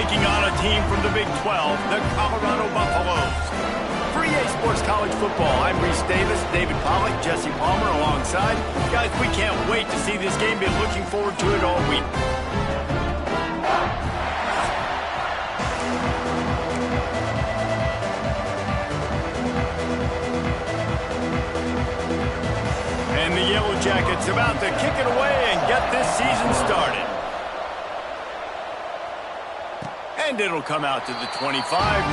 taking on a team from the Big 12, the Colorado Buffaloes. For EA Sports College Football, I'm Reese Davis, David Pollack, Jesse Palmer alongside. Guys, we can't wait to see this game. Been looking forward to it all week. And the Yellow Jackets about to kick it away and get this season started. And it'll come out to the 25,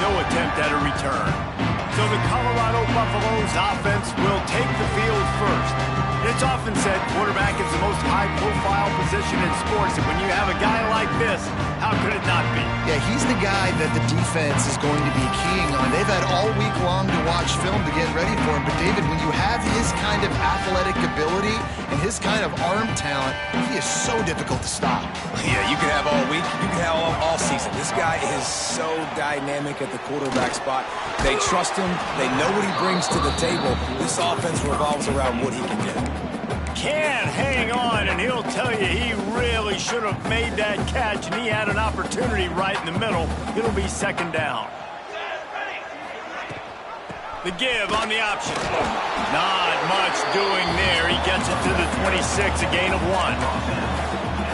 no attempt at a return. So the Colorado Buffaloes offense will take the field first. It's often said quarterback is the most high-profile position in sports, and when you have a guy like this, how could it not be? Yeah, he's the guy that the defense is going to be keying on. They've had all week long to watch film to get ready for him, but David, when you have his kind of athletic ability and his kind of arm talent, he is so difficult to stop. Yeah, you could have all week, you could have all season. This guy is so dynamic at the quarterback spot. They trust him. They know what he brings to the table. This offense revolves around what he can do. Can't hang on, and he'll tell you he really should have made that catch, and he had an opportunity right in the middle. It'll be second down. The give on the option. Not much doing there. He gets it to the 26, a gain of 1.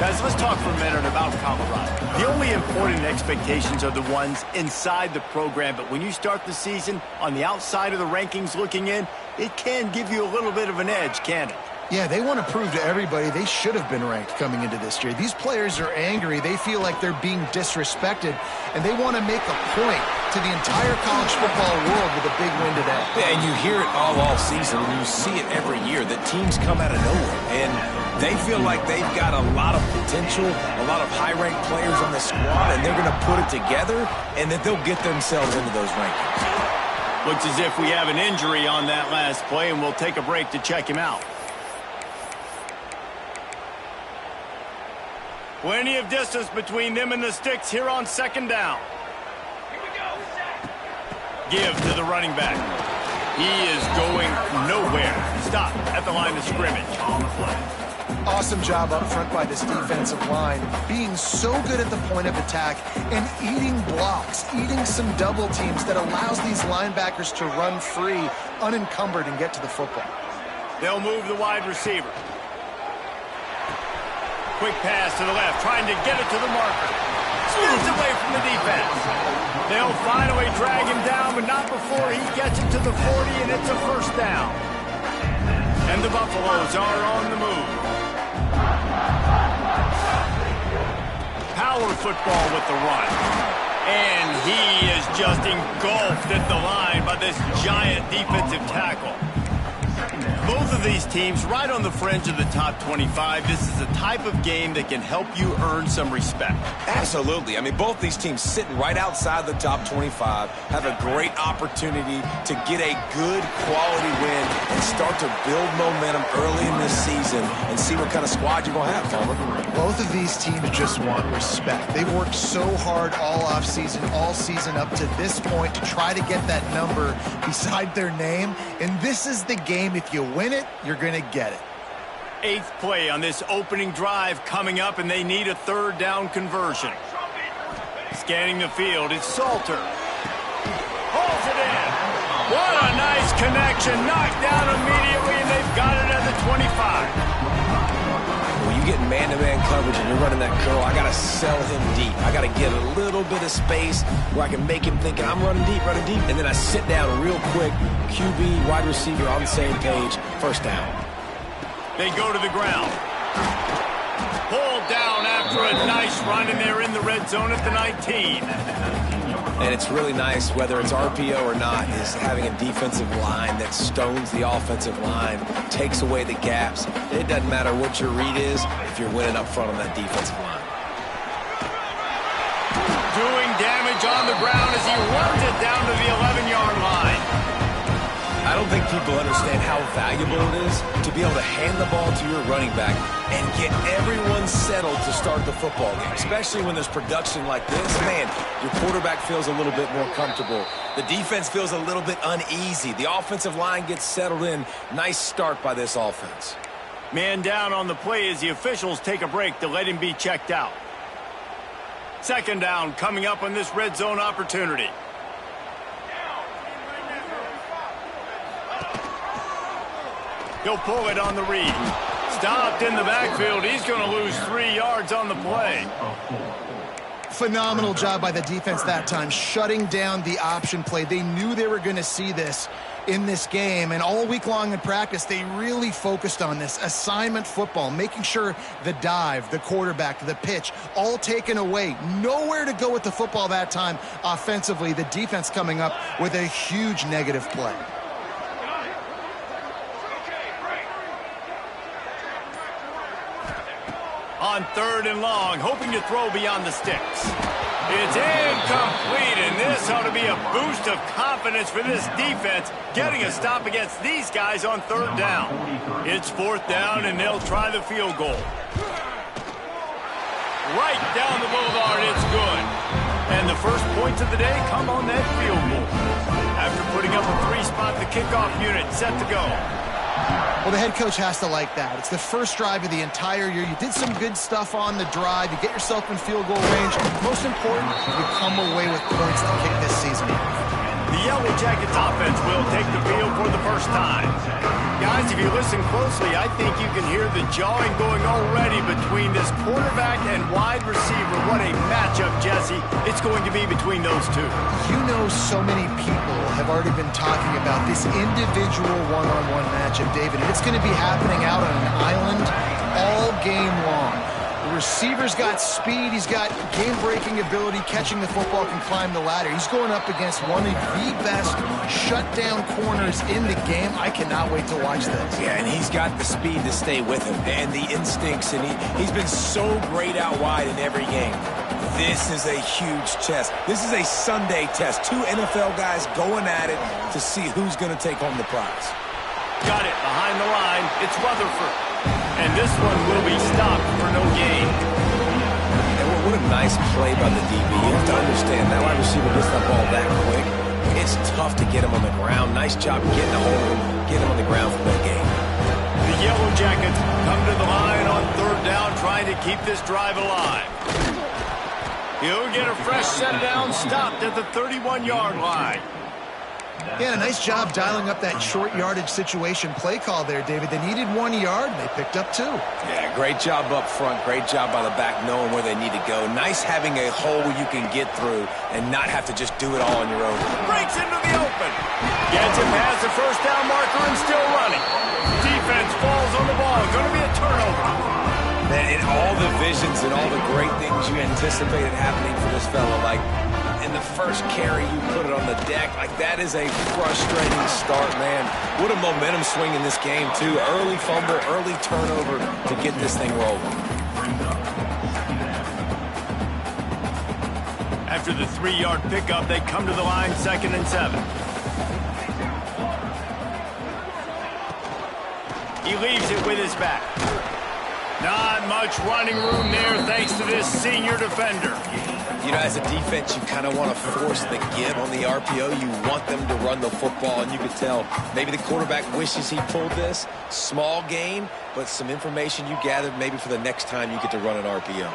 Guys, let's talk for a minute about Colorado. The only important expectations are the ones inside the program, but when you start the season on the outside of the rankings looking in, it can give you a little bit of an edge, can't it? Yeah, they want to prove to everybody they should have been ranked coming into this year. These players are angry. They feel like they're being disrespected, and they want to make a point to the entire college football world with a big win today. Yeah, and you hear it all season, and you see it every year, that teams come out of nowhere, and they feel like they've got a lot of potential, a lot of high-ranked players on the squad, and they're going to put it together, and that they'll get themselves into those rankings. Looks as if we have an injury on that last play, and we'll take a break to check him out. Plenty of distance between them and the sticks here on second down. Here we go. Give to the running back. He is going nowhere. Stop at the line of scrimmage. Awesome job up front by this defensive line, being so good at the point of attack and eating blocks, eating some double teams that allows these linebackers to run free, unencumbered, and get to the football. They'll move the wide receiver. Quick pass to the left, trying to get it to the marker. Steals away from the defense. They'll finally drag him down, but not before he gets it to the 40, and it's a first down. And the Buffaloes are on the move. Power football with the run. And he is just engulfed at the line by this giant defensive tackle. Both of these teams right on the fringe of the top 25. This is a type of game that can help you earn some respect. Absolutely. I mean, both these teams sitting right outside the top 25 have a great opportunity to get a good quality win and start to build momentum early in this season and see what kind of squad you're going to have, Palmer. Both of these teams just want respect. They've worked so hard all offseason, all season up to this point to try to get that number beside their name, and this is the game. If you win it, you're going to get it. 8th play on this opening drive coming up, and they need a third down conversion. Scanning the field, it's Salter. Hauls it in. What a nice connection. Knocked down immediately, and they've got it at the 25. When you get man-to-man coverage and you're running that curl, I got to sell him deep. I got to get a little bit of space where I can make him think I'm running deep, and then I sit down real quick. QB, wide receiver on the same page. First down. They go to the ground. Pulled down after a nice run, and they're in the red zone at the 19. And it's really nice, whether it's RPO or not, is having a defensive line that stones the offensive line, takes away the gaps. It doesn't matter what your read is if you're winning up front on that defensive line. Doing damage on the ground as he runs it down to the 11-yard line. I don't think people understand how valuable it is to be able to hand the ball to your running back and get everyone settled to start the football game, especially when there's production like this. Man, your quarterback feels a little bit more comfortable. The defense feels a little bit uneasy. The offensive line gets settled in. Nice start by this offense. Man down on the play as the officials take a break to let him be checked out. Second down coming up on this red zone opportunity. He'll pull it on the read. Stopped in the backfield. He's going to lose 3 yards on the play. Phenomenal job by the defense that time, shutting down the option play. They knew they were going to see this in this game, and all week long in practice, they really focused on this assignment football, making sure the dive, the quarterback, the pitch, all taken away. Nowhere to go with the football that time offensively. The defense coming up with a huge negative play. On 3rd and long, hoping to throw beyond the sticks. It's incomplete, and this ought to be a boost of confidence for this defense, getting a stop against these guys on 3rd down. It's 4th down, and they'll try the field goal. Right down the boulevard, it's good. And the first points of the day come on that field goal. After putting up a 3-spot, the kickoff unit set to go. Well, the head coach has to like that. It's the first drive of the entire year. You did some good stuff on the drive. You get yourself in field goal range. Most important, you come away with points to kick this season off. The Yellow Jackets offense will take the field for the first time. Guys, if you listen closely, I think you can hear the jawing going already between this quarterback and wide receiver. What a matchup, Jesse, it's going to be between those two. You know, so many people have already been talking about this individual one-on-one matchup, David, and it's going to be happening out on an island all game long. The receiver's got speed, he's got game-breaking ability, catching the football, can climb the ladder. He's going up against one of the best shutdown corners in the game. I cannot wait to watch this. Yeah, and he's got the speed to stay with him and the instincts, and he's been so great out wide in every game. This is a huge test. This is a Sunday test. 2 NFL guys going at it to see who's going to take home the prize. Got it behind the line. It's Rutherford. And this one will be stopped for no gain. And what a nice play by the DB. You have to understand, that wide receiver gets that ball that quick. It's tough to get him on the ground. Nice job getting a hold of him, get him on the ground for that game. The Yellow Jackets come to the line on 3rd down, trying to keep this drive alive. He'll get a fresh set down, stopped at the 31-yard line. Yeah, a nice job dialing up that short yardage situation play call there, David. They needed 1 yard, and they picked up 2. Yeah, great job up front. Great job by the back knowing where they need to go. Nice having a hole you can get through and not have to just do it all on your own. Breaks into the open. Gets it past the first down marker and still running. Defense falls on the ball. Going to be a turnover. Man, in all the visions and all the great things you anticipated happening for this fella, like in the first carry you put it on the deck, like that is a frustrating start, man. What a momentum swing in this game, too. Early fumble, early turnover to get this thing rolling. After the 3-yard pickup, they come to the line 2nd and 7. He leaves it with his back. Not much running room there thanks to this senior defender. You know, as a defense, you kind of want to force the give on the RPO. You want them to run the football, and you can tell maybe the quarterback wishes he pulled this. Small gain, but some information you gathered maybe for the next time you get to run an RPO.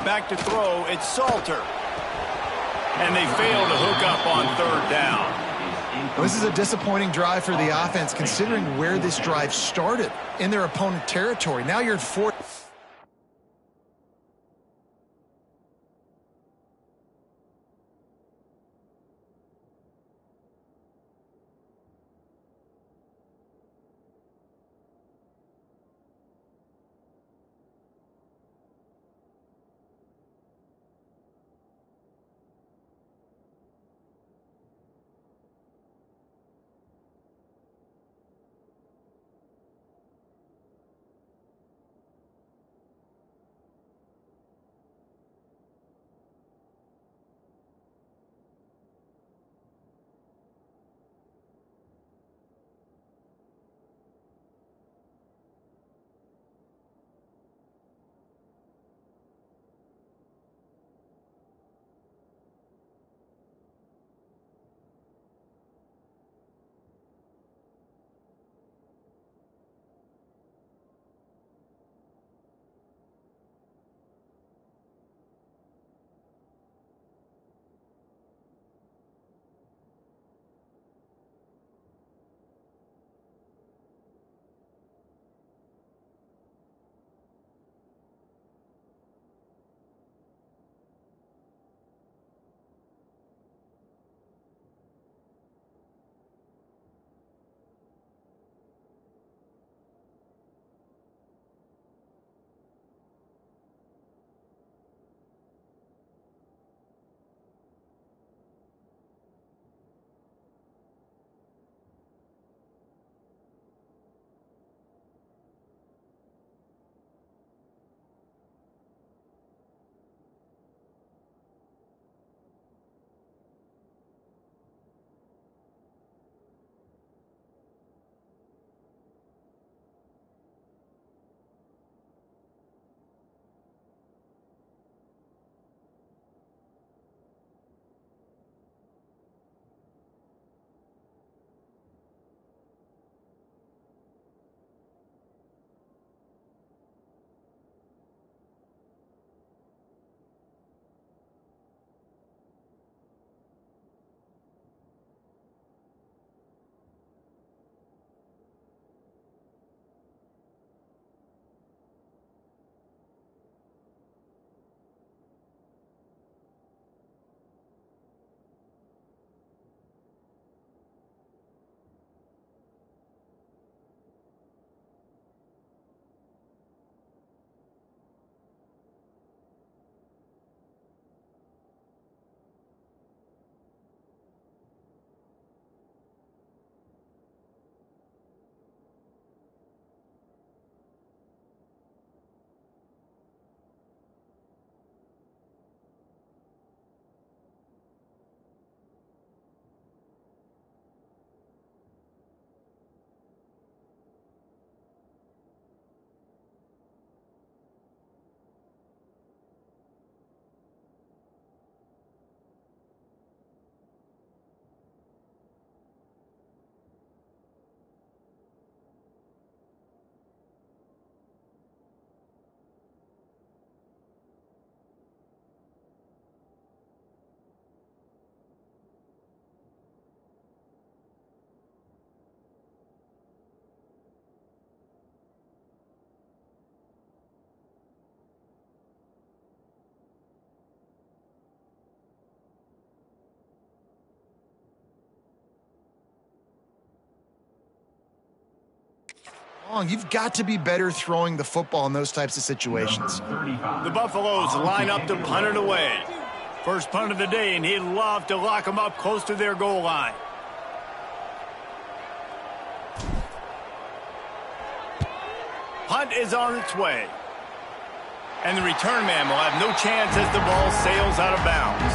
Back to throw, it's Salter. And they fail to hook up on 3rd down. This is a disappointing drive for the offense, considering where this drive started in their opponent territory. Now you're at 4th. strong. You've got to be better throwing the football in those types of situations. The Buffaloes line up to punt it away. First punt of the day, and he'd love to lock them up close to their goal line. Punt is on its way. And the return man will have no chance as the ball sails out of bounds.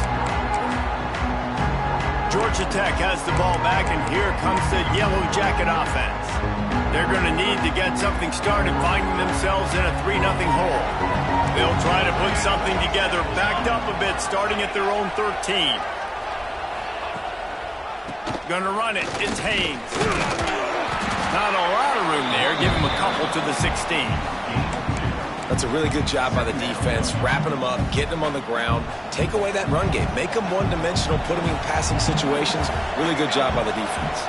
Georgia Tech has the ball back, and here comes the Yellow Jacket offense. They're going to need to get something started, finding themselves in a 3-0 hole. They'll try to put something together, backed up a bit, starting at their own 13. Going to run it. It's Haynes. Not a lot of room there. Give him a couple to the 16. That's a really good job by the defense, wrapping them up, getting them on the ground. Take away that run game. Make them one-dimensional, put them in passing situations. Really good job by the defense.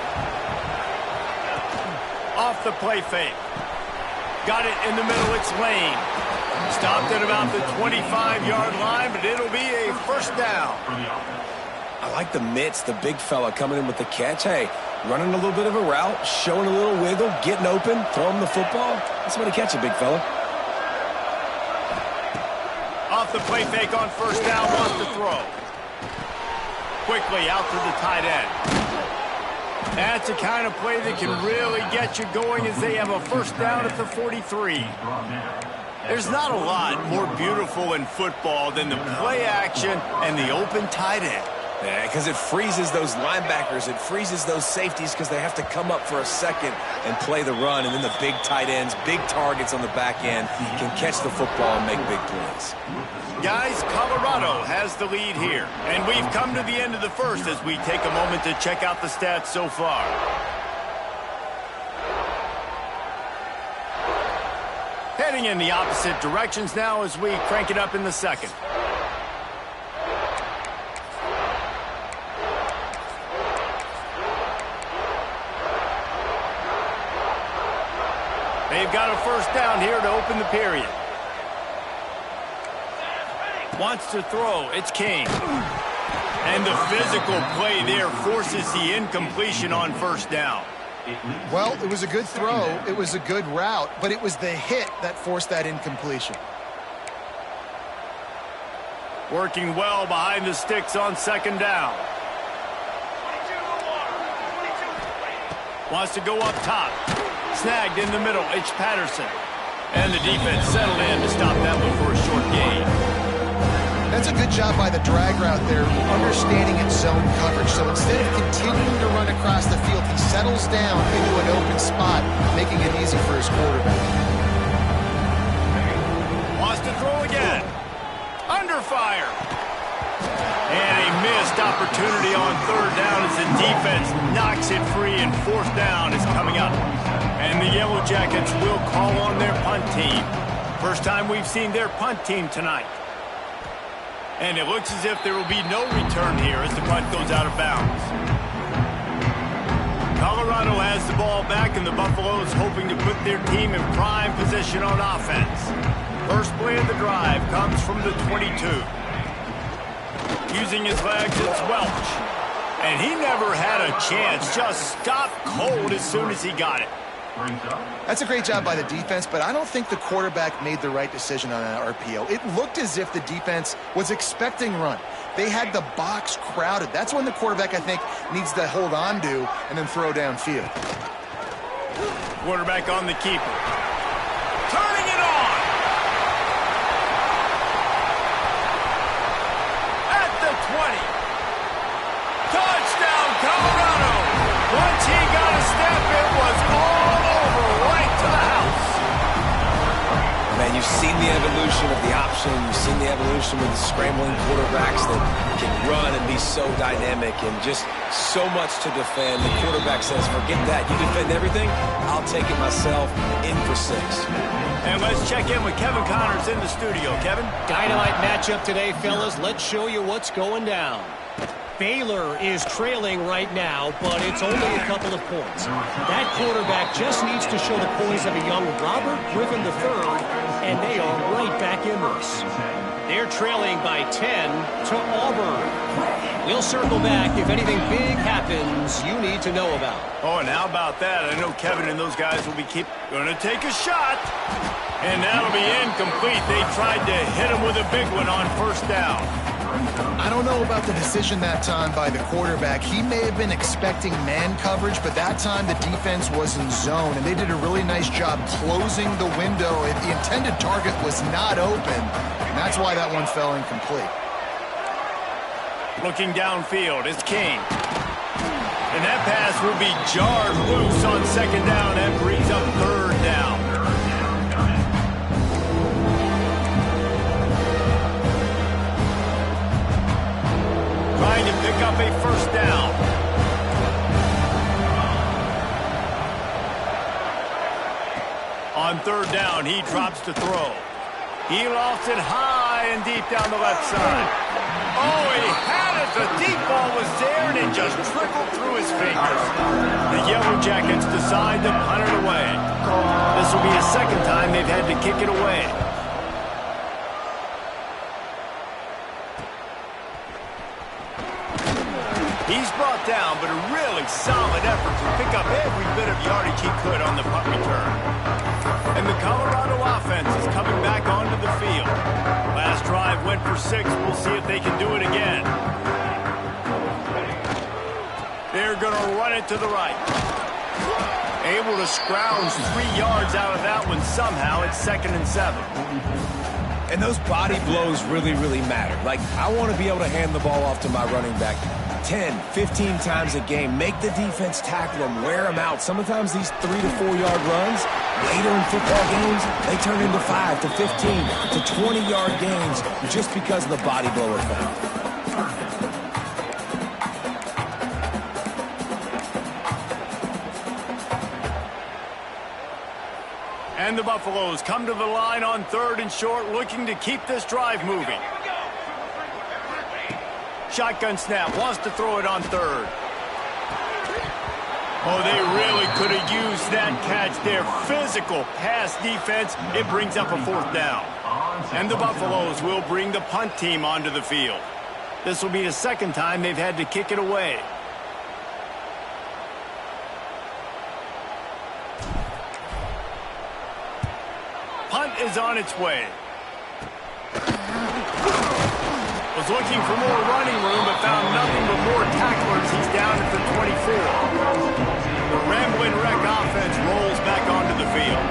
Off the play fake. Got it in the middle. It's Lane. Stopped at about the 25-yard line, but it'll be a first down. I like the mitts, the big fella coming in with the catch. Hey, running a little bit of a route, showing a little wiggle, getting open, throwing the football. That's somebody catch it, big fella. Off the play fake on first down, wants to throw. Quickly out to the tight end. That's the kind of play that can really get you going as they have a first down at the 43. There's not a lot more beautiful in football than the play action and the open tight end. Yeah, because it freezes those linebackers. It freezes those safeties because they have to come up for a second and play the run. And then the big tight ends, big targets on the back end can catch the football and make big plays. Guys, Colorado has the lead here. And we've come to the end of the first as we take a moment to check out the stats so far. Heading in the opposite directions now as we crank it up in the second. They've got a first down here to open the period. Wants to throw. It's King. And the physical play there forces the incompletion on first down. Well, it was a good throw. It was a good route, but it was the hit that forced that incompletion. Working well behind the sticks on second down. Wants to go up top. Snagged in the middle. It's Patterson. And the defense settled in to stop that one for a short gain. That's a good job by the drag route there, understanding its zone coverage. So instead of continuing to run across the field, he settles down into an open spot, making it easy for his quarterback. Wants to throw again. Under fire. And a missed opportunity on third down as the defense knocks it free, and fourth down is coming up. And the Yellow Jackets will call on their punt team. First time we've seen their punt team tonight. And it looks as if there will be no return here as the punt goes out of bounds. Colorado has the ball back, and the Buffaloes hoping to put their team in prime position on offense. First play of the drive comes from the 22. Using his legs, it's Welch. And he never had a chance, just stopped cold as soon as he got it. That's a great job by the defense, but I don't think the quarterback made the right decision on that RPO. It looked as if the defense was expecting run. They had the box crowded. That's when the quarterback, I think, needs to hold on to and then throw downfield. Quarterback on the keeper. Turning it on! At the 20. Touchdown, Colorado! Once he got a step, it was all over, right to the house. Man, you've seen the evolution of the option. You've seen the evolution with the scrambling quarterbacks that can run and be so dynamic and just so much to defend. The quarterback says, forget that. You defend everything, I'll take it myself. In for 6. And let's check in with Kevin Connors in the studio. Kevin? Dynamite matchup today, fellas. Let's show you what's going down. Baylor is trailing right now, but it's only a couple of points. That quarterback just needs to show the poise of a young Robert Griffin III, and they are right back in this. They're trailing by 10 to Auburn. We'll circle back if anything big happens you need to know about. Oh, and how about that? I know Kevin and those guys will be going to take a shot. And that'll be incomplete. They tried to hit him with a big one on first down. I don't know about the decision that time by the quarterback. He may have been expecting man coverage, but that time the defense was in zone, and they did a really nice job closing the window. The intended target was not open, and that's why that one fell incomplete. Looking downfield is King. And that pass will be jarred loose on second down. That brings up third down. Trying to pick up a first down. On third down, he drops to throw. He lost it high and deep down the left side. Oh, he had it. The deep ball was there, and it just trickled through his fingers. The Yellow Jackets decide to punt it away. This will be the second time they've had to kick it away. He's brought down, but a really solid effort to pick up every bit of yardage he could on the punt return. And the Colorado offense is coming back onto the field. Last drive went for 6. We'll see if they can do it again. They're going to run it to the right. Able to scrounge 3 yards out of that one somehow. It's 2nd and 7. And those body blows really, really matter. Like, I want to be able to hand the ball off to my running back 10, 15 times a game. Make the defense tackle them, wear them out. Sometimes these 3 to 4 yard runs, later in football games, they turn into 5 to 15 to 20 yard gains just because of the body blow effect. And the Buffaloes come to the line on 3rd and short, looking to keep this drive moving. Shotgun snap, wants to throw it on 3rd. Oh, they really could have used that catch there. Physical pass defense. It brings up a 4th down. And the Buffaloes will bring the punt team onto the field. This will be the second time they've had to kick it away. Punt is on its way. Was looking for more running room, but found nothing but more tacklers. He's down at the 24. The Ramblin' Wreck offense rolls back onto the field.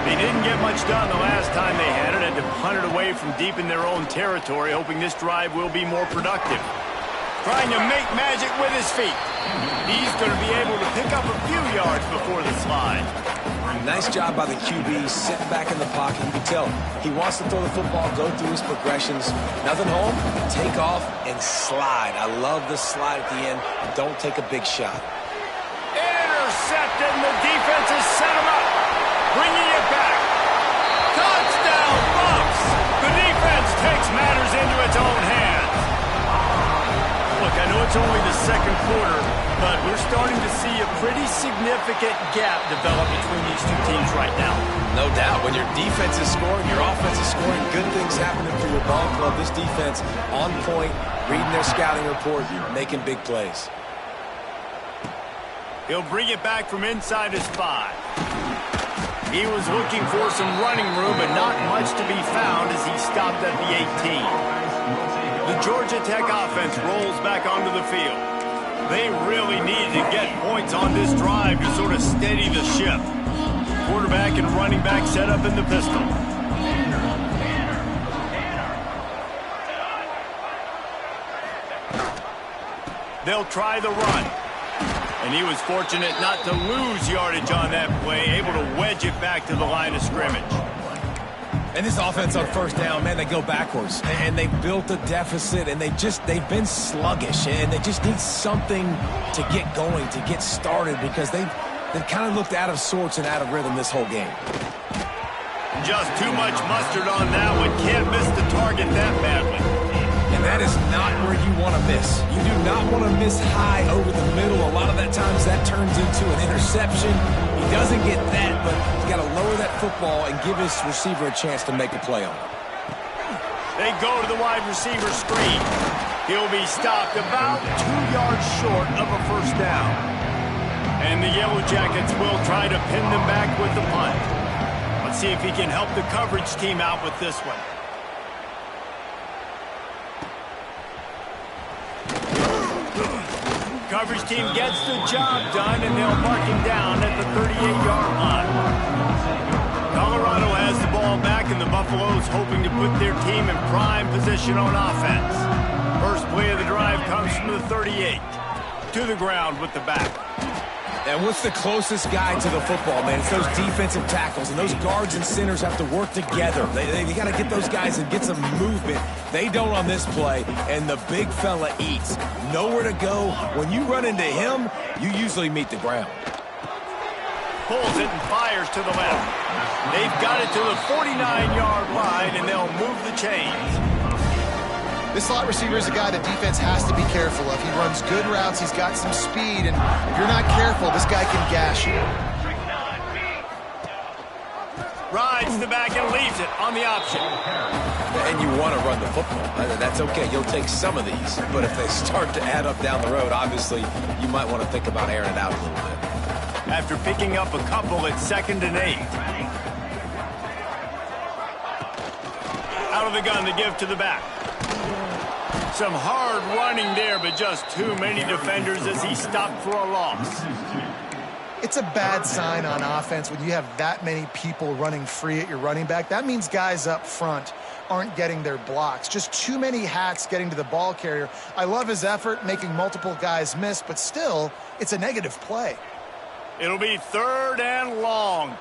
They didn't get much done the last time they had it. Had to punt it away from deep in their own territory, hoping this drive will be more productive. Trying to make magic with his feet. He's going to be able to pick up a few yards before the slide. Nice job by the QB, sitting back in the pocket. You can tell he wants to throw the football, go through his progressions. Nothing home, take off, and slide. I love the slide at the end. Don't take a big shot. Intercepted, and the defense has set him up. Bringing it back. Touchdown, Bucks! The defense takes matters into its own hands. Look, I know it's only the second quarter, but we're starting to see a pretty significant gap develop between these two teams right now. No doubt. When your defense is scoring, your offense is scoring, good things happening for your ball club. This defense on point, reading their scouting report, making big plays. He'll bring it back from inside his 5. He was looking for some running room, but not much to be found as he stopped at the 18. The Georgia Tech offense rolls back onto the field. They really need to get points on this drive to sort of steady the ship. Quarterback and running back set up in the pistol. They'll try the run. And he was fortunate not to lose yardage on that play, able to wedge it back to the line of scrimmage. And this offense on first down, man, they go backwards. And they built a deficit, and they've been sluggish. And they just need something to get going, to get started, because they've kind of looked out of sorts and out of rhythm this whole game. Just too much mustard on that one. Can't miss the target that badly. And that is not where you want to miss. You do not want to miss high over the middle. A lot of that times that turns into an interception. He doesn't get that, but he's got to lower that football and give his receiver a chance to make a play on it. They go to the wide receiver screen. He'll be stopped about 2 yards short of a first down. And the Yellow Jackets will try to pin them back with the punt. Let's see if he can help the coverage team out with this one. Coverage team gets the job done, and they'll mark him down at the 38-yard line. Colorado has the ball back, and the Buffaloes hoping to put their team in prime position on offense. First play of the drive comes from the 38. To the ground with the back. And what's the closest guy to the football, man? It's those defensive tackles, and those guards and centers have to work together. They got to get those guys and get some movement. They don't on this play, and the big fella eats. Nowhere to go. When you run into him, you usually meet the ground. Pulls it and fires to the left. They've got it to the 49-yard line, and they'll move the chains. This slot receiver is a guy the defense has to be careful of. He runs good routes. He's got some speed, and if you're not careful, this guy can gash you. Rides the back and leaves it on the option. And you want to run the football. That's okay. You'll take some of these. But if they start to add up down the road, obviously, you might want to think about airing it out a little bit. After picking up a couple, it's 2nd and 8. Out of the gun, the give to the back. Some hard running there, but just too many defenders as he stopped for a loss. It's a bad sign on offense when you have that many people running free at your running back. That means guys up front aren't getting their blocks. Just too many hats getting to the ball carrier. I love his effort, making multiple guys miss, but still, it's a negative play. It'll be 3rd and long.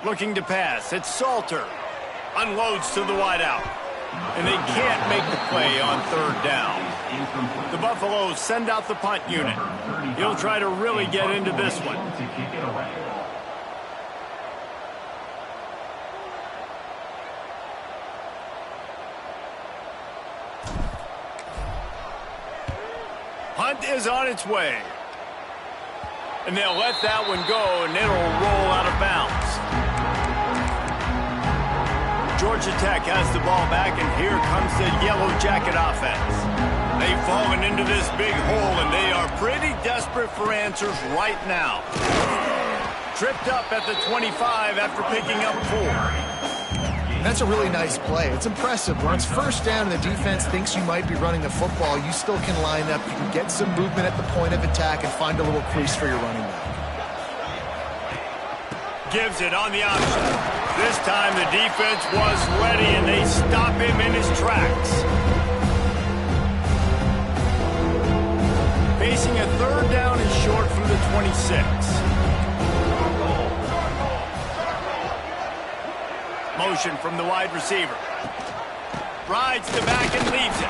Looking to pass. It's Salter. Unloads to the wideout. And they can't make the play on 3rd down. The Buffaloes send out the punt unit. He'll try to really get into this one. Punt is on its way. And they'll let that one go, and it'll roll out of bounds. Georgia Tech has the ball back, and here comes the Yellow Jacket offense. They've fallen into this big hole, and they are pretty desperate for answers right now. Tripped up at the 25 after picking up 4. That's a really nice play. It's impressive. When it's 1st down and the defense thinks you might be running the football, you still can line up. You can get some movement at the point of attack and find a little crease for your running back. Gives it on the option. This time the defense was ready, and they stop him in his tracks. Facing a 3rd down and short from the 26. Motion from the wide receiver. Rides the back and leaves it.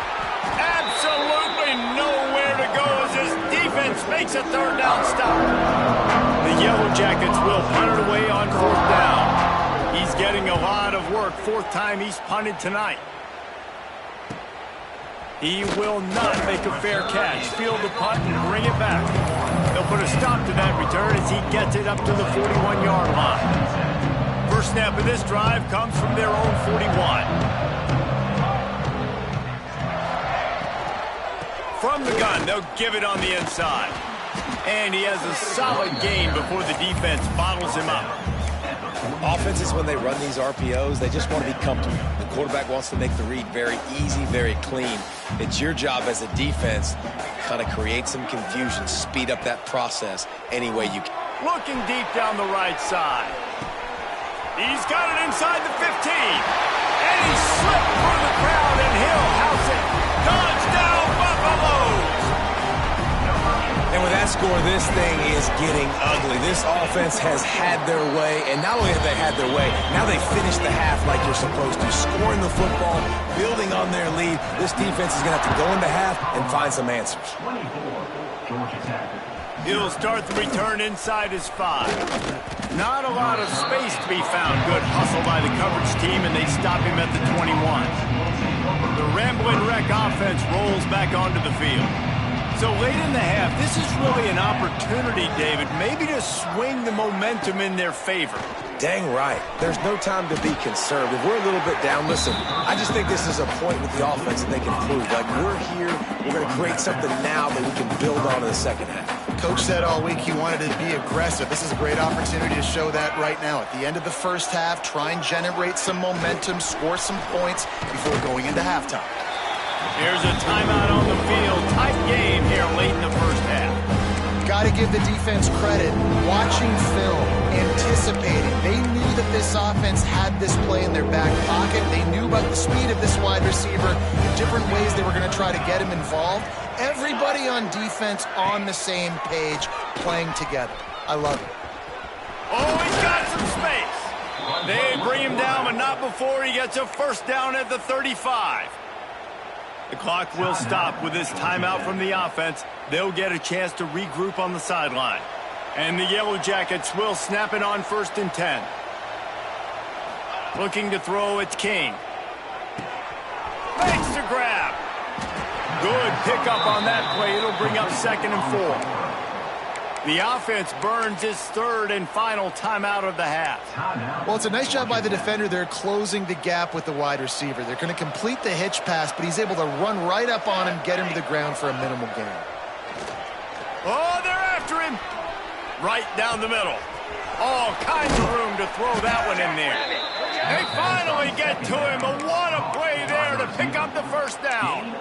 Absolutely nowhere to go as his defense makes a 3rd down stop. The Yellow Jackets will punt it away on 4th down. He's getting a lot of work. 4th time he's punted tonight. He will not make a fair catch. Field the punt and bring it back. They'll put a stop to that return as he gets it up to the 41-yard line. First snap of this drive comes from their own 41. From the gun, they'll give it on the inside. And he has a solid gain before the defense bottles him up. Offenses, when they run these RPOs, they just want to be comfortable. The quarterback wants to make the read very easy, very clean. It's your job as a defense to kind of create some confusion, speed up that process any way you can. Looking deep down the right side. He's got it inside the 15. And he slipped through the crowd, and he'll house it. Touchdown, Buffaloes! And with that score, this thing is getting ugly. This offense has had their way, and not only have they had their way, now they finish the half like you're supposed to, scoring the football, building on their lead. This defense is going to have to go into half and find some answers. 24, Georgia Tech. He'll start the return inside his 5. Not a lot of space to be found. Good hustle by the coverage team, and they stop him at the 21. The Rambling Wreck offense rolls back onto the field. So late in the half, this is really an opportunity, David, maybe to swing the momentum in their favor. Dang right. There's no time to be concerned. If we're a little bit down, listen, I just think this is a point with the offense that they can prove. Like, we're here, we're going to create something now that we can build on in the second half. Coach said all week he wanted to be aggressive. This is a great opportunity to show that right now. At the end of the first half, try and generate some momentum, score some points before going into halftime. Here's a timeout on the field. Tight game here late in the first half. Got to give the defense credit. Watching film, anticipating. They knew that this offense had this play in their back pocket. They knew about the speed of this wide receiver, the different ways they were going to try to get him involved. Everybody on defense on the same page, playing together. I love it. Oh, he's got some space. They bring him down, but not before he gets a first down at the 35. The clock will stop with this timeout from the offense. They'll get a chance to regroup on the sideline. And the Yellow Jackets will snap it on 1st and 10. Looking to throw, it's King. Makes the grab. Good pickup on that play. It'll bring up 2nd and 4. The offense burns its 3rd and final timeout of the half. Well, it's a nice job by the defender. They're closing the gap with the wide receiver. They're going to complete the hitch pass, but he's able to run right up on him, get him to the ground for a minimal gain. Oh, they're after him. Right down the middle. All kinds of room to throw that one in there. They finally get to him. What a play there to pick up the first down.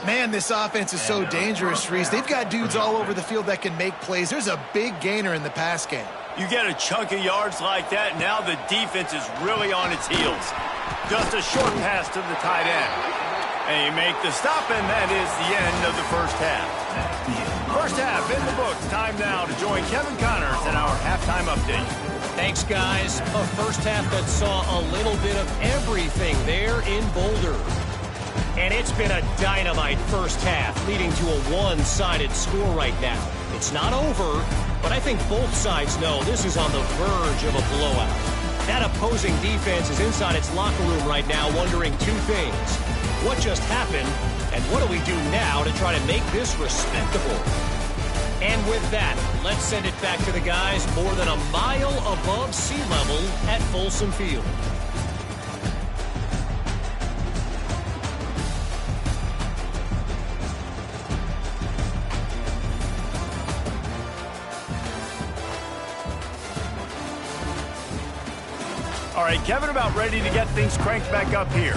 Man, this offense is so dangerous, Reese. They've got dudes all over the field that can make plays. There's a big gainer in the pass game. You get a chunk of yards like that, now the defense is really on its heels. Just a short pass to the tight end. And you make the stop, and that is the end of the first half. First half in the books. Time now to join Kevin Connors in our halftime update. Thanks, guys. A first half that saw a little bit of everything there in Boulder. And it's been a dynamite first half, leading to a one-sided score right now. It's not over, but I think both sides know this is on the verge of a blowout. That opposing defense is inside its locker room right now wondering two things. What just happened, and what do we do now to try to make this respectable? And with that, let's send it back to the guys more than a mile above sea level at Folsom Field. All right, Kevin, about ready to get things cranked back up here.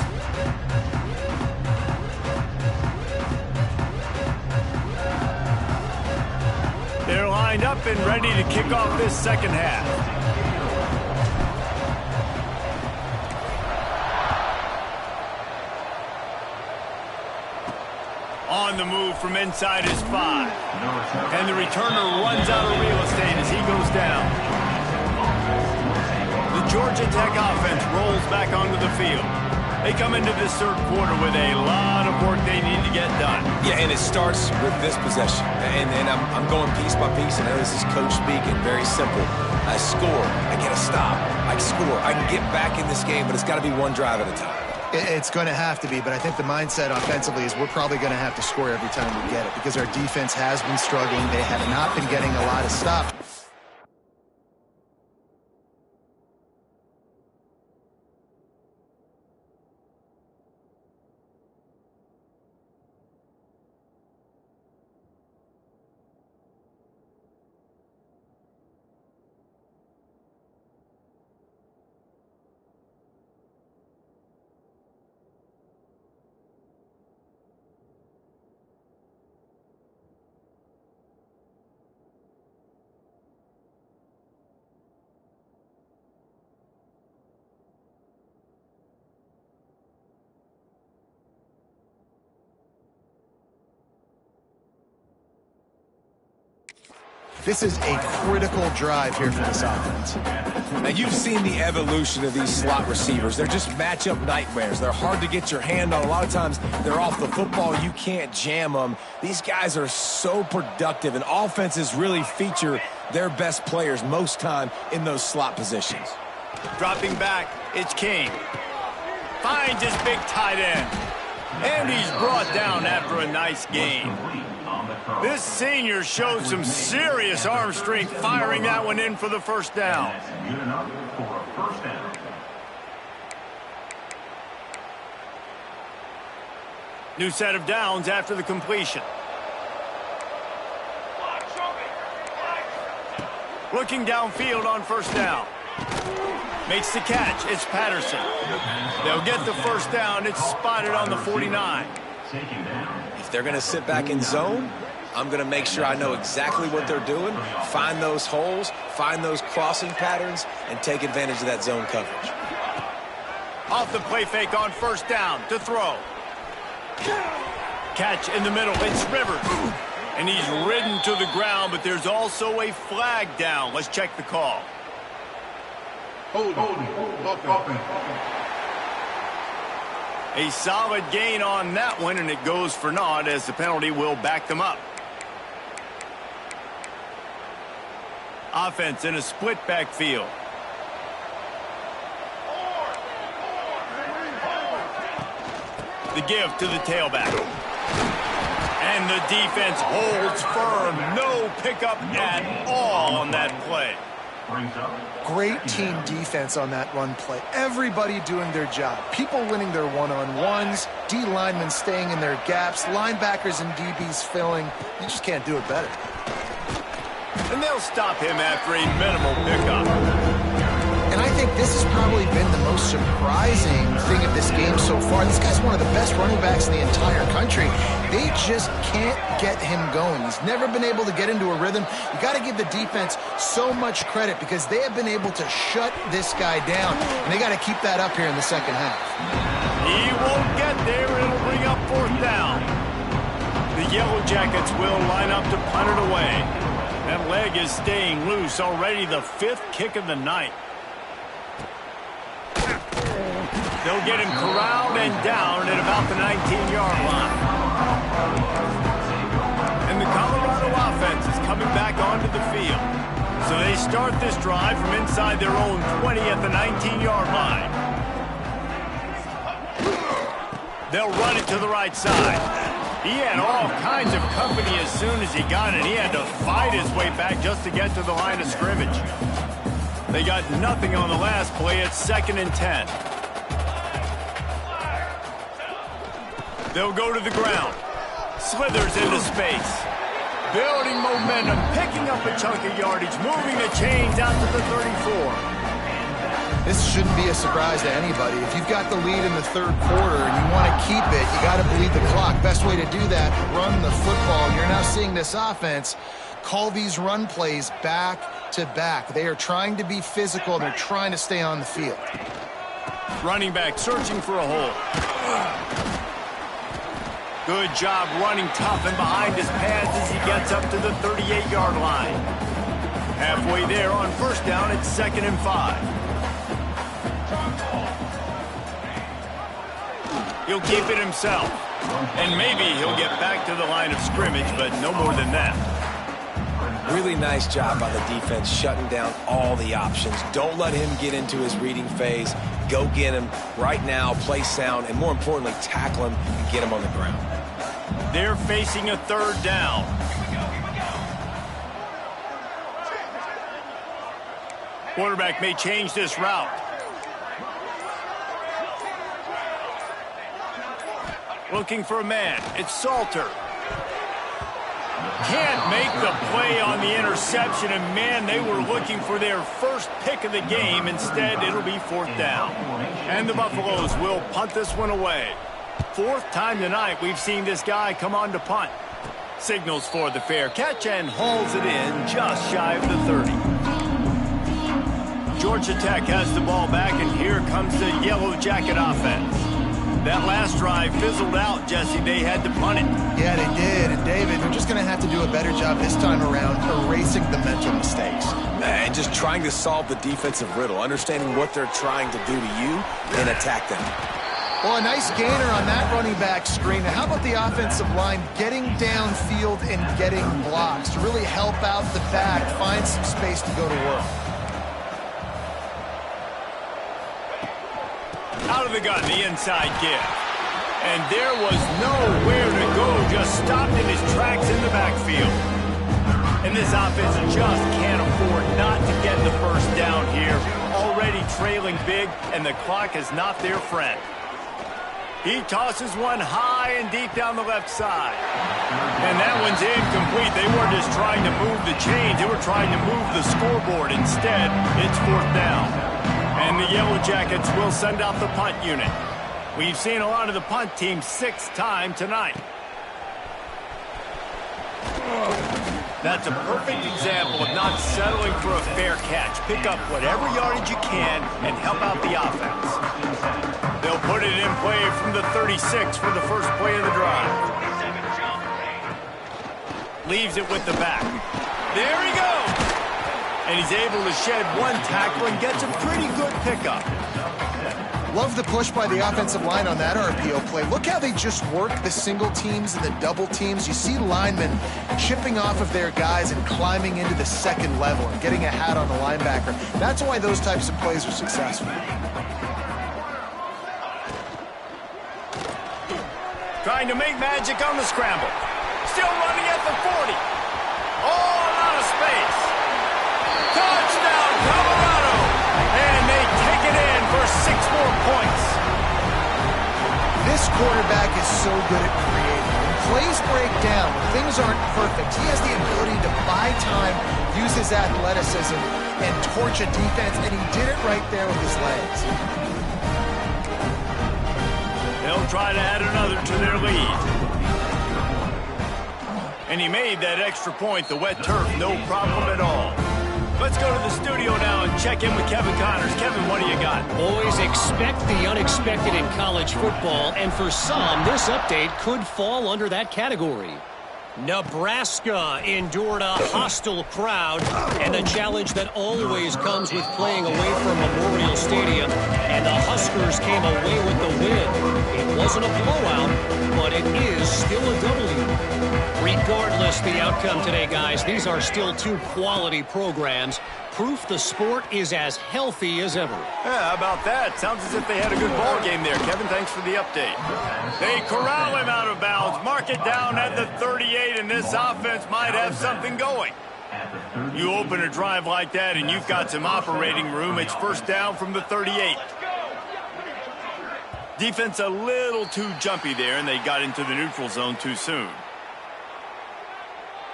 They're lined up and ready to kick off this second half. On the move from inside his 5. And the returner runs out of real estate as he goes down. The Georgia Tech offense rolls back onto the field. They come into this third quarter with a lot of work they need to get done. Yeah, and it starts with this possession. And I'm going piece by piece, and this is coach speaking. Very simple. I score. I get a stop. I score. I can get back in this game, but it's got to be one drive at a time. It's going to have to be, but I think the mindset offensively is we're probably going to have to score every time we get it because our defense has been struggling. They have not been getting a lot of stops. This is a critical drive here for this offense. Now, you've seen the evolution of these slot receivers. They're just matchup nightmares. They're hard to get your hand on. A lot of times, they're off the football. You can't jam them. These guys are so productive, and offenses really feature their best players most time in those slot positions. Dropping back, it's King. Finds his big tight end. And he's brought down after a nice gain. This senior showed some serious arm strength firing that one in for the first down. New set of downs after the completion. Looking downfield on first down. Makes the catch. It's Patterson. They'll get the first down. It's spotted on the 49. If they're going to sit back in zone, I'm going to make sure I know exactly what they're doing, find those holes, find those crossing patterns, and take advantage of that zone coverage. Off the play fake on first down to throw. Catch in the middle. It's Rivers. And he's ridden to the ground, but there's also a flag down. Let's check the call. A solid gain on that one, and it goes for naught as the penalty will back them up. Offense in a split backfield. The give to the tailback. And the defense holds firm. No pickup at all on that play. Great team defense on that run play. Everybody doing their job. People winning their one-on-ones, D linemen staying in their gaps, linebackers and DBs filling. You just can't do it better. And they'll stop him after a minimal pickup. And I think this has probably been the most surprising thing of this game so far. This guy's one of the best running backs in the entire country. They just can't get him going. He's never been able to get into a rhythm. You got to give the defense so much credit because they have been able to shut this guy down. And they got to keep that up here in the second half. He won't get there. It'll bring up fourth down. The Yellow Jackets will line up to punt it away. That leg is staying loose. Already the fifth kick of the night. They'll get him corralled and down at about the 19-yard line. And the Colorado offense is coming back onto the field. So they start this drive from inside their own 20 at the 19-yard line. They'll run it to the right side. He had all kinds of company as soon as he got it. He had to fight his way back just to get to the line of scrimmage. They got nothing on the last play. It's 2nd and 10. They'll go to the ground. Slithers into space. Building momentum, picking up a chunk of yardage, moving the chains out to the 34. This shouldn't be a surprise to anybody. If you've got the lead in the third quarter and you want to keep it, you got to bleed the clock. Best way to do that, run the football. You're now seeing this offense call these run plays back to back. They are trying to be physical. They're trying to stay on the field. Running back searching for a hole. Good job running tough and behind his pads as he gets up to the 38-yard line. Halfway there on first down, it's 2nd and 5. He'll keep it himself. And maybe he'll get back to the line of scrimmage, but no more than that. Really nice job by the defense shutting down all the options. Don't let him get into his reading phase. Go get him right now, play sound, and more importantly, tackle him and get him on the ground. They're facing a third down. Quarterback may change this route. Looking for a man. It's Salter. Can't make the play on the interception, and man, they were looking for their first pick of the game. Instead, it'll be 4th down. And the Buffaloes will punt this one away. 4th time tonight we've seen this guy come on to punt. Signals for the fair catch and hauls it in just shy of the 30. Georgia Tech has the ball back, and here comes the Yellow Jacket offense. That last drive fizzled out, Jesse. They had to punt it. Yeah, they did. And David, they're just going to have to do a better job this time around erasing the mental mistakes. And just trying to solve the defensive riddle, understanding what they're trying to do to you and attack them. Well, a nice gainer on that running back screen. Now, how about the offensive line getting downfield and getting blocks to really help out the back, find some space to go to work? Out of the gun, the inside give. And there was nowhere to go, just stopped in his tracks in the backfield. And this offense just can't afford not to get the first down here. Already trailing big, and the clock is not their friend. He tosses one high and deep down the left side. And that one's incomplete. They weren't just trying to move the chains. They were trying to move the scoreboard. Instead, it's 4th down. And the Yellow Jackets will send out the punt unit. We've seen a lot of the punt team 6 times tonight. That's a perfect example of not settling for a fair catch. Pick up whatever yardage you can and help out the offense. They'll put it in play from the 36 for the first play of the drive. Leaves it with the back. There he goes! And he's able to shed one tackle and gets a pretty good pickup. Love the push by the offensive line on that RPO play. Look how they just work the single teams and the double teams. You see linemen chipping off of their guys and climbing into the second level and getting a hat on the linebacker. That's why those types of plays are successful. Trying to make magic on the scramble. Still running at the 40. All out of space. Touchdown, Colorado! And they take it in for 6 more points. This quarterback is so good at creating. When plays break down, when things aren't perfect, he has the ability to buy time, use his athleticism, and torch a defense, and he did it right there with his legs. They'll try to add another to their lead. And he made that extra point, the wet turf, no problem at all. Let's go to the studio now and check in with Kevin Connors. Kevin, what do you got? Boys, expect the unexpected in college football, and for some, this update could fall under that category. Nebraska endured a hostile crowd and the challenge that always comes with playing away from Memorial Stadium, and the Huskers came away with the win. It wasn't a blowout, but it is still a W. Regardless the outcome today, guys, these are still 2 quality programs. Proof the sport is as healthy as ever. Yeah, how about that? Sounds as if they had a good ball game there. Kevin, thanks for the update. They corral him out of bounds, mark it down at the 38, and this offense might have something going. You open a drive like that and you've got some operating room. It's 1st down from the 38. Defense a little too jumpy there, and they got into the neutral zone too soon.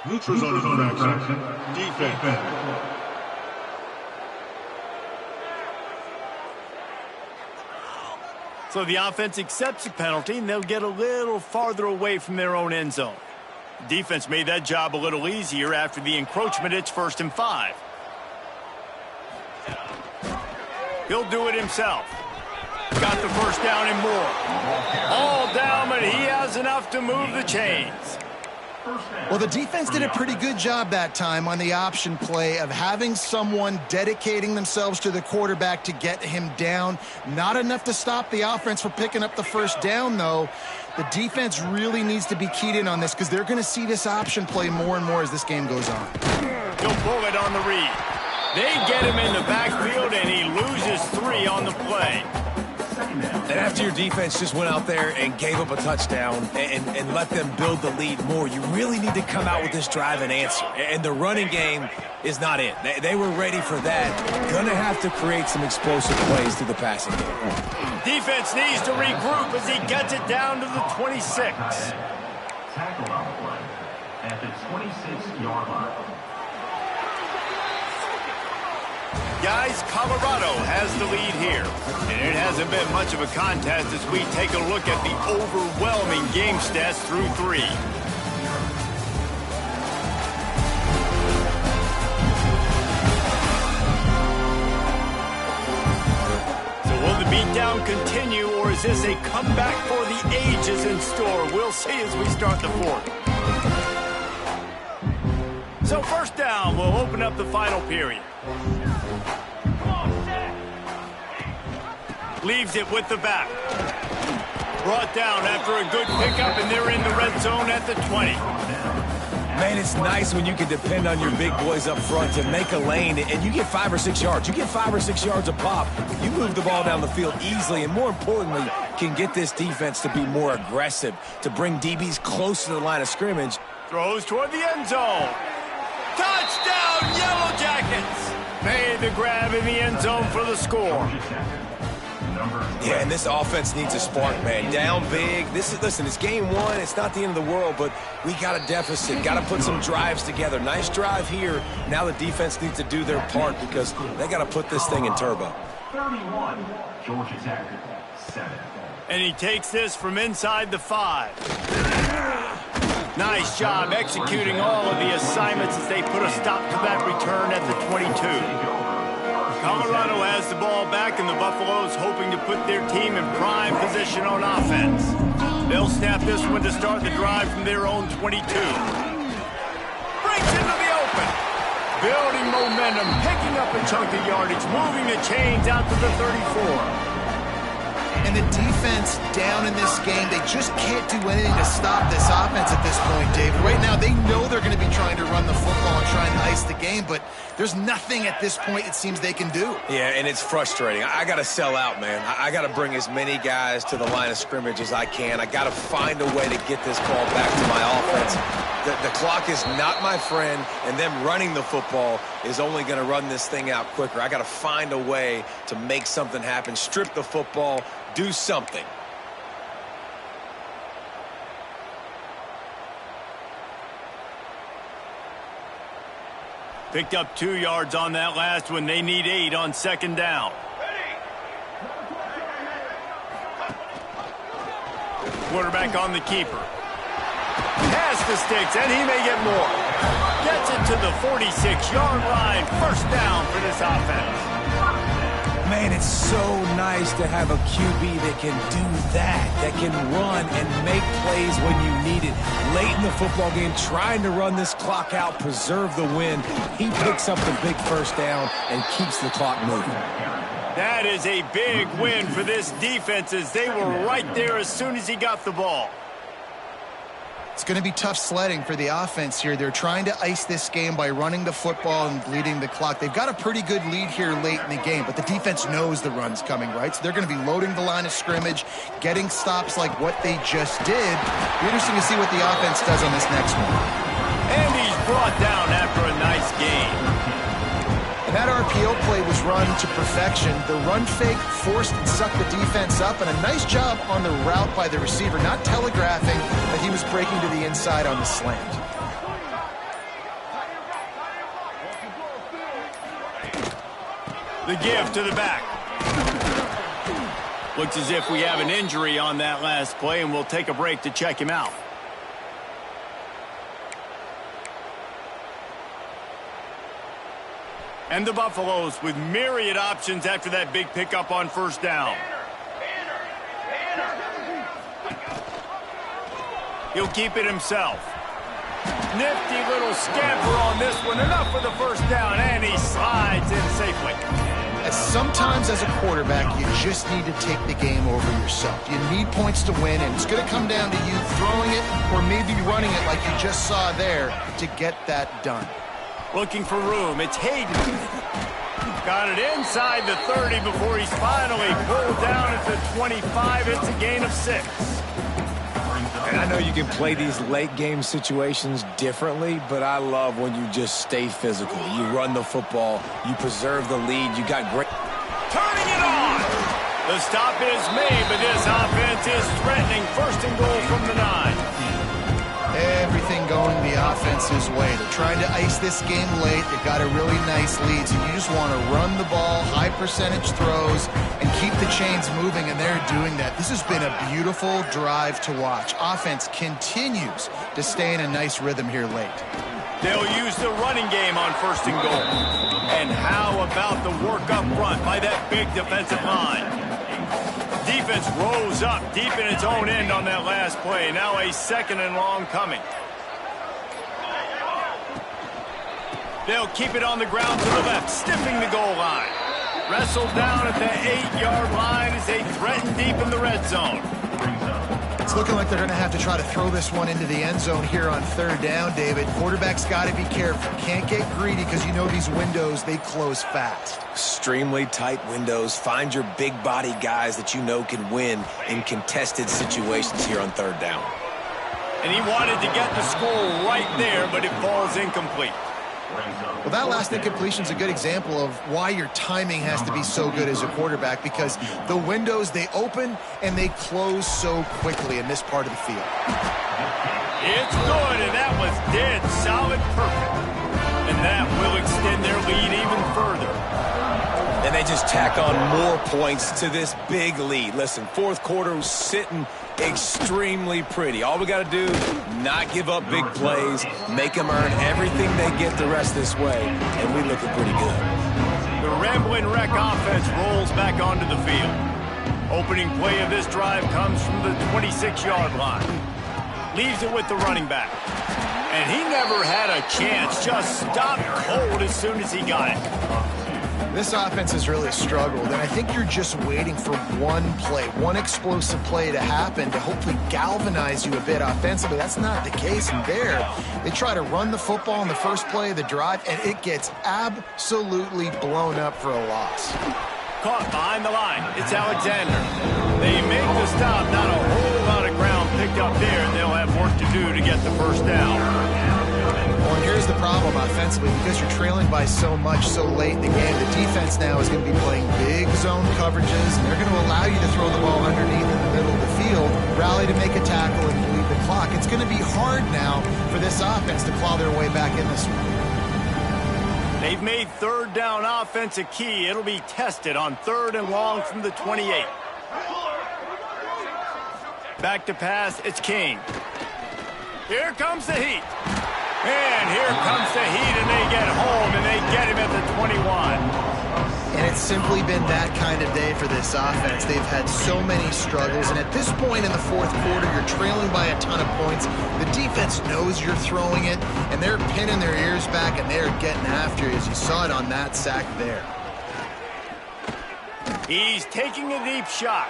Neutral zone infraction. Defense. So the offense accepts the penalty, and they'll get a little farther away from their own end zone. Defense made that job a little easier after the encroachment. It's 1st and 5. He'll do it himself. Got the first down and more. All down, but he has enough to move the chains. Well, the defense did a pretty good job that time on the option play of having someone dedicating themselves to the quarterback to get him down. Not enough to stop the offense from picking up the first down, though. The defense really needs to be keyed in on this because they're going to see this option play more and more as this game goes on. He'll pull it on the read. They get him in the backfield, and he loses 3 on the play. And after your defense just went out there and gave up a touchdown and let them build the lead more, you really need to come out with this drive and answer. And the running game is not it. They were ready for that. Gonna have to create some explosive plays through the passing game. Defense needs to regroup as he gets it down to the 26. Tackle on the play at the 26-yard line. Guys, Colorado has the lead here. And it hasn't been much of a contest as we take a look at the overwhelming game stats through 3. So will the beatdown continue, or is this a comeback for the ages in store? We'll see as we start the fourth. So first down, we'll open up the final period. Leaves it with the back. Brought down after a good pickup, and they're in the red zone at the 20. Man, it's nice when you can depend on your big boys up front to make a lane, and you get 5 or 6 yards. You get 5 or 6 yards a pop. You move the ball down the field easily, and more importantly, can get this defense to be more aggressive, to bring DBs close to the line of scrimmage. Throws toward the end zone. Touchdown, Yellow Jackets! Made the grab in the end zone for the score. Yeah, and this offense needs a spark, man. Down big. Listen, it's game one. It's not the end of the world, but we got a deficit. Got to put some drives together. Nice drive here. Now the defense needs to do their part because they got to put this thing in turbo. 31, Georgia Tech, 7. And he takes this from inside the 5. Nice job executing all of the assignments as they put a stop to that return at the 22. Colorado has the ball back, and the Buffaloes hoping to put their team in prime position on offense. They'll snap this one to start the drive from their own 22. Breaks into the open. Building momentum, picking up a chunk of yardage, moving the chains out to the 34. And the defense down in this game, they just can't do anything to stop this offense at this point, David. Right now, they know they're going to be trying to run the football and trying to ice the game, but there's nothing at this point it seems they can do. Yeah, and it's frustrating. I got to sell out, man. I got to bring as many guys to the line of scrimmage as I can. I got to find a way to get this ball back to my offense. The clock is not my friend, and them running the football is only going to run this thing out quicker. I got to find a way to make something happen, strip the football, do something. Picked up 2 yards on that last one. They need 8 on second down. Quarterback on the keeper. Pass the sticks, and he may get more. Gets it to the 46-yard line. First down for this offense. Man, it's so nice to have a QB that can do that can run and make plays when you need it. Late in the football game, trying to run this clock out, preserve the win. He picks up the big first down and keeps the clock moving. That is a big win for this defense as they were right there as soon as he got the ball. It's going to be tough sledding for the offense here. They're trying to ice this game by running the football and bleeding the clock. They've got a pretty good lead here late in the game, but the defense knows the run's coming, right? So they're going to be loading the line of scrimmage, getting stops like what they just did. Be interesting to see what the offense does on this next one. And he's brought down after a nice game. And that RPO play was run to perfection. The run fake forced and sucked the defense up, and a nice job on the route by the receiver, not telegraphing that he was breaking to the inside on the slant. The give to the back. Looks as if we have an injury on that last play, and we'll take a break to check him out. And the Buffaloes with myriad options after that big pickup on first down. He'll keep it himself. Nifty little scamper on this one. Enough for the first down, and he slides in safely. Sometimes as a quarterback, you just need to take the game over yourself. You need points to win, and it's going to come down to you throwing it or maybe running it like you just saw there to get that done. Looking for room. It's Hayden. Got it inside the 30 before he's finally pulled down at the 25. It's a gain of 6. And I know you can play these late game situations differently, but I love when you just stay physical. You run the football, you preserve the lead, you got great... Turning it on! The stop is made, but this offense is threatening. First and goal from the 9. Everything going the offense's way. They're trying to ice this game late. They've got a really nice lead, so you just want to run the ball, high percentage throws, and keep the chains moving, and they're doing that. This has been a beautiful drive to watch. Offense continues to stay in a nice rhythm here late. They'll use the running game on first and goal. And how about the work up front by that big defensive line? defense rose up deep in its own end on that last play. Now a 2nd and long coming. They'll keep it on the ground to the left, stiffing the goal line. Wrestled down at the 8-yard line as they threaten deep in the red zone. It's looking like they're going to have to try to throw this one into the end zone here on 3rd down, David. Quarterback's got to be careful. Can't get greedy because you know these windows, they close fast. Extremely tight windows. Find your big body guys that you know can win in contested situations here on 3rd down. And he wanted to get the score right there, but it falls incomplete. Well, that last incompletion is a good example of why your timing has to be so good as a quarterback, because the windows, they open and they close so quickly in this part of the field. It's good, and that was dead solid perfect. And that will extend their lead even further. And they just tack on more points to this big lead. Listen, 4th quarter was sitting extremely pretty. All we got to do, not give up big plays, make them earn everything they get the rest this way, and we looking pretty good. The Ramblin' Wreck offense rolls back onto the field. Opening play of this drive comes from the 26-yard line. Leaves it with the running back. And he never had a chance, just stopped cold as soon as he got it. This offense has really struggled, and I think you're just waiting for one play, one explosive play to happen to hopefully galvanize you a bit offensively. That's not the case in there. They try to run the football in the first play of the drive, and it gets absolutely blown up for a loss. Caught behind the line. It's Alexander. They make the stop. Not a whole lot of ground picked up there, and they'll have work to do to get the first down. Well, and here's the problem offensively. Because you're trailing by so much so late in the game, the defense now is going to be playing big zone coverages, and they're going to allow you to throw the ball underneath in the middle of the field, rally to make a tackle, and bleed the clock. It's going to be hard now for this offense to claw their way back in this one. They've made 3rd down offense a key. It'll be tested on 3rd and long from the 28. Back to pass, it's King. Here comes the heat. And here comes the heat, and they get home, and they get him at the 21. And it's simply been that kind of day for this offense. They've had so many struggles, and at this point in the 4th quarter, you're trailing by a ton of points. The defense knows you're throwing it, and they're pinning their ears back, and they're getting after you, as you saw it on that sack there. He's taking a deep shot.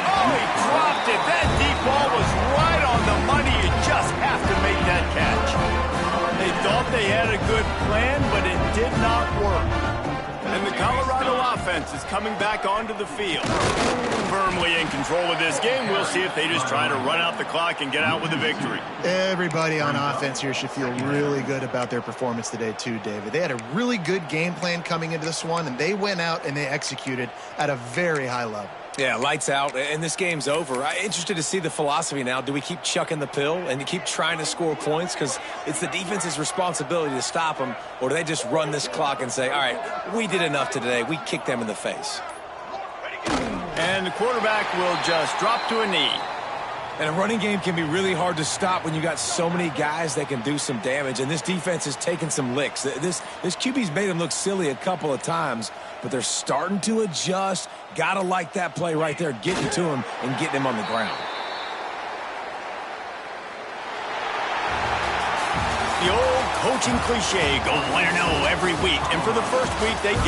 Oh, he dropped it. That deep ball was right on the money. You just have to make that catch. They thought they had a good plan, but it did not work. And the Colorado offense is coming back onto the field. Firmly in control of this game. We'll see if they just try to run out the clock and get out with a victory. Everybody on offense here should feel really good about their performance today too, David. They had a really good game plan coming into this one, and they went out and they executed at a very high level. Yeah, lights out, and this game's over. I'm interested to see the philosophy now. Do we keep chucking the pill and keep trying to score points because it's the defense's responsibility to stop them, or do they just run this clock and say, all right, we did enough today. We kicked them in the face. And the quarterback will just drop to a knee. And a running game can be really hard to stop when you got so many guys that can do some damage, and this defense is taking some licks. This QB's made them look silly a couple of times, but they're starting to adjust. Gotta like that play right there, getting to him and getting him on the ground. The old coaching cliche, go 1-0 every week, and for the first week they get